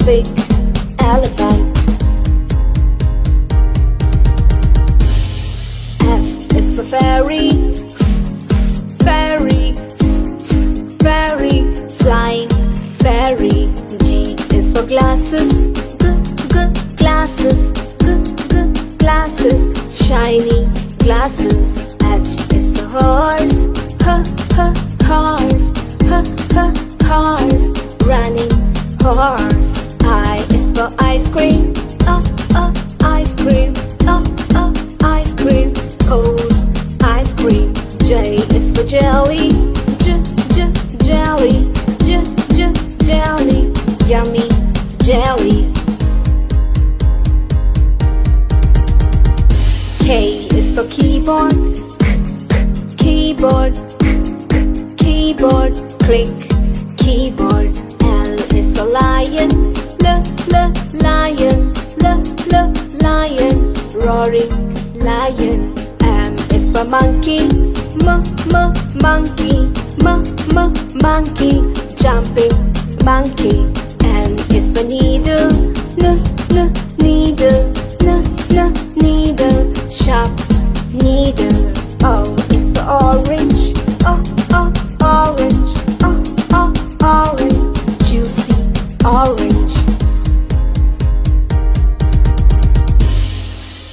big elephant. F is for fairy, fairy, fairy, flying fairy. G is for glasses, glasses, glasses, shiny glasses. H is for horse, horse, horse, running horse. I is for ice cream, ice cream, ice cream, cold ice cream. J is for jelly, jelly, jelly, yummy jelly. K is for keyboard, keyboard, keyboard, click keyboard. L is for lion, lion, lion, roaring lion. M is for monkey, monkey, monkey, jumping monkey. N is for needle, needle, needle, sharp needle. O is for orange, orange, orange, juicy orange.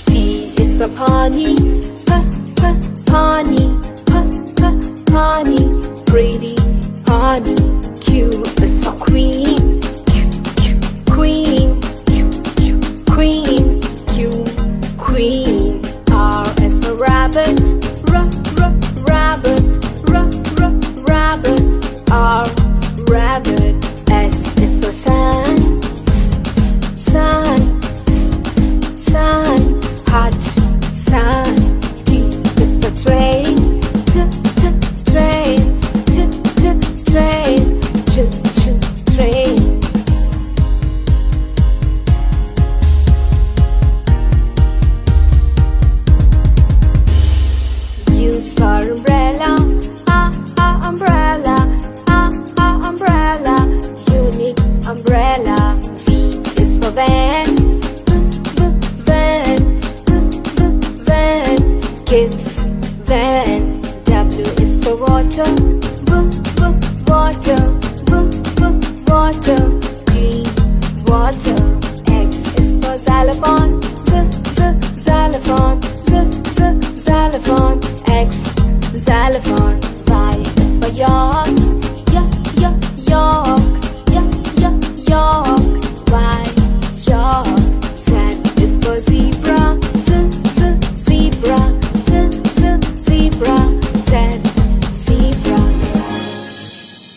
P is for pony,